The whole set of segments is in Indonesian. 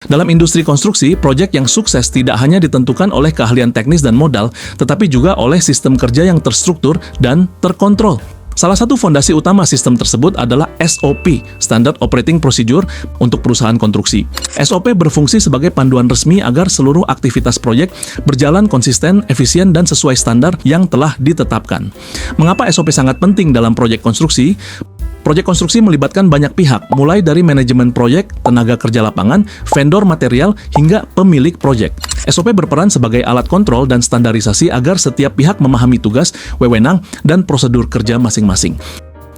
Dalam industri konstruksi, proyek yang sukses tidak hanya ditentukan oleh keahlian teknis dan modal, tetapi juga oleh sistem kerja yang terstruktur dan terkontrol. Salah satu fondasi utama sistem tersebut adalah SOP, Standard Operating Procedure, untuk perusahaan konstruksi. SOP berfungsi sebagai panduan resmi agar seluruh aktivitas proyek berjalan konsisten, efisien, dan sesuai standar yang telah ditetapkan. Mengapa SOP sangat penting dalam proyek konstruksi? Proyek konstruksi melibatkan banyak pihak, mulai dari manajemen proyek, tenaga kerja lapangan, vendor material, hingga pemilik proyek. SOP berperan sebagai alat kontrol dan standarisasi agar setiap pihak memahami tugas, wewenang, dan prosedur kerja masing-masing.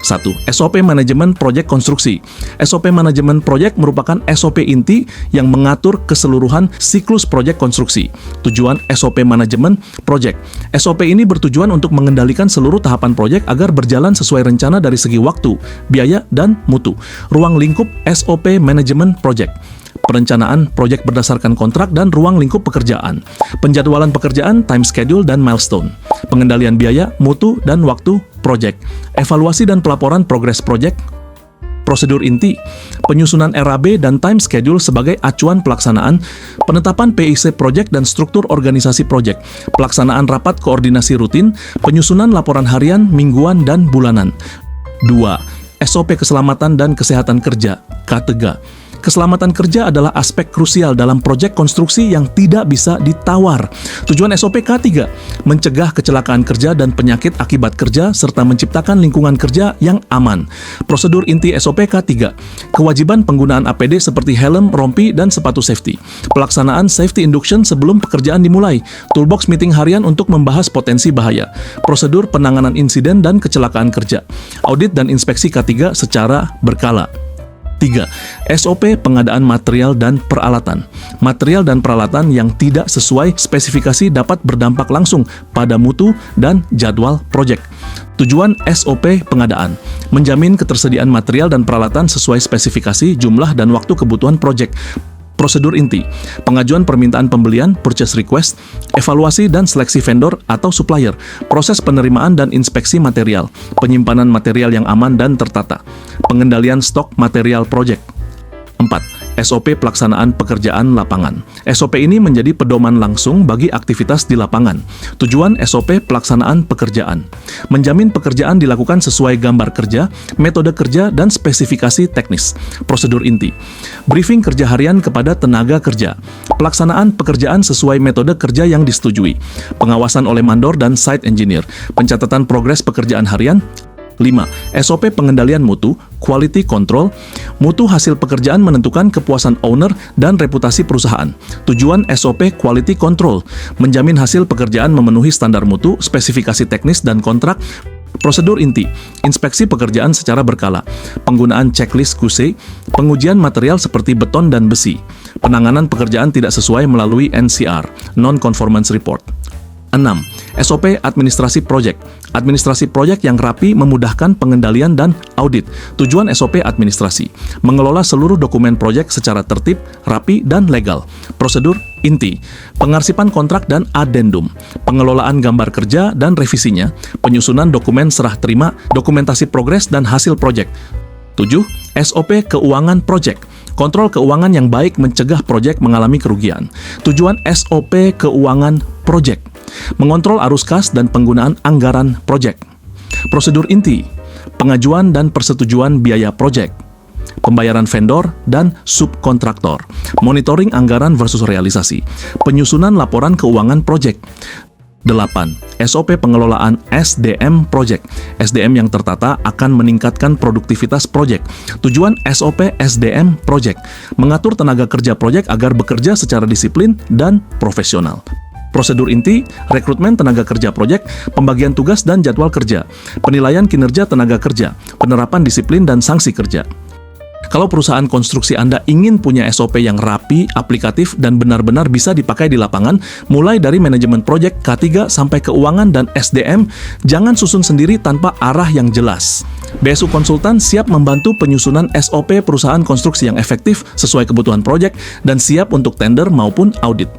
1. SOP Manajemen Proyek Konstruksi. SOP Manajemen Proyek merupakan SOP inti yang mengatur keseluruhan siklus proyek konstruksi. Tujuan SOP Manajemen Proyek. SOP ini bertujuan untuk mengendalikan seluruh tahapan proyek agar berjalan sesuai rencana dari segi waktu, biaya, dan mutu. Ruang lingkup SOP Manajemen Proyek. Perencanaan proyek berdasarkan kontrak dan ruang lingkup pekerjaan. Penjadwalan pekerjaan, time schedule, dan milestone. Pengendalian biaya, mutu, dan waktu proyek. Evaluasi dan pelaporan progres proyek. Prosedur inti, penyusunan RAB dan time schedule sebagai acuan pelaksanaan, penetapan PIC proyek dan struktur organisasi proyek, pelaksanaan rapat koordinasi rutin, penyusunan laporan harian, mingguan, dan bulanan. 2. SOP Keselamatan dan Kesehatan Kerja, K3. Keselamatan kerja adalah aspek krusial dalam proyek konstruksi yang tidak bisa ditawar. Tujuan SOP K3, mencegah kecelakaan kerja dan penyakit akibat kerja serta menciptakan lingkungan kerja yang aman. Prosedur inti SOP K3, kewajiban penggunaan APD seperti helm, rompi, dan sepatu safety. Pelaksanaan safety induction sebelum pekerjaan dimulai. Toolbox meeting harian untuk membahas potensi bahaya. Prosedur penanganan insiden dan kecelakaan kerja. Audit dan inspeksi K3 secara berkala. 3. SOP Pengadaan Material dan Peralatan. Material dan peralatan yang tidak sesuai spesifikasi dapat berdampak langsung pada mutu dan jadwal proyek. Tujuan SOP pengadaan, menjamin ketersediaan material dan peralatan sesuai spesifikasi, jumlah, dan waktu kebutuhan proyek. Prosedur inti, pengajuan permintaan pembelian, purchase request, evaluasi dan seleksi vendor atau supplier, proses penerimaan dan inspeksi material, penyimpanan material yang aman dan tertata, pengendalian stok material proyek. 4. SOP Pelaksanaan Pekerjaan Lapangan. SOP ini menjadi pedoman langsung bagi aktivitas di lapangan. Tujuan SOP Pelaksanaan Pekerjaan, menjamin pekerjaan dilakukan sesuai gambar kerja, metode kerja, dan spesifikasi teknis. Prosedur inti, briefing kerja harian kepada tenaga kerja, pelaksanaan pekerjaan sesuai metode kerja yang disetujui, pengawasan oleh mandor dan site engineer, pencatatan progres pekerjaan harian. 5. SOP Pengendalian Mutu, Quality Control. Mutu hasil pekerjaan menentukan kepuasan owner dan reputasi perusahaan. Tujuan SOP Quality Control, menjamin hasil pekerjaan memenuhi standar mutu, spesifikasi teknis, dan kontrak. Prosedur inti, inspeksi pekerjaan secara berkala, penggunaan checklist QC, pengujian material seperti beton dan besi, penanganan pekerjaan tidak sesuai melalui NCR, Non-Conformance Report. 6. SOP Administrasi Proyek. Administrasi proyek yang rapi memudahkan pengendalian dan audit. Tujuan SOP administrasi, mengelola seluruh dokumen proyek secara tertib, rapi, dan legal. Prosedur inti, pengarsipan kontrak dan adendum, pengelolaan gambar kerja dan revisinya, penyusunan dokumen serah terima, dokumentasi progres dan hasil proyek. 7. SOP Keuangan Proyek. Kontrol keuangan yang baik mencegah proyek mengalami kerugian. Tujuan SOP Keuangan Proyek, mengontrol arus kas dan penggunaan anggaran proyek. Prosedur inti, pengajuan dan persetujuan biaya proyek, pembayaran vendor dan subkontraktor, monitoring anggaran versus realisasi, penyusunan laporan keuangan proyek. 8. SOP Pengelolaan SDM Project. SDM yang tertata akan meningkatkan produktivitas proyek. Tujuan SOP SDM Project, mengatur tenaga kerja proyek agar bekerja secara disiplin dan profesional. Prosedur inti, rekrutmen tenaga kerja proyek, pembagian tugas dan jadwal kerja, penilaian kinerja tenaga kerja, penerapan disiplin dan sanksi kerja. Kalau perusahaan konstruksi Anda ingin punya SOP yang rapi, aplikatif, dan benar-benar bisa dipakai di lapangan, mulai dari manajemen proyek, K3, sampai keuangan dan SDM, jangan susun sendiri tanpa arah yang jelas. BSU Konsultan siap membantu penyusunan SOP perusahaan konstruksi yang efektif sesuai kebutuhan proyek dan siap untuk tender maupun audit.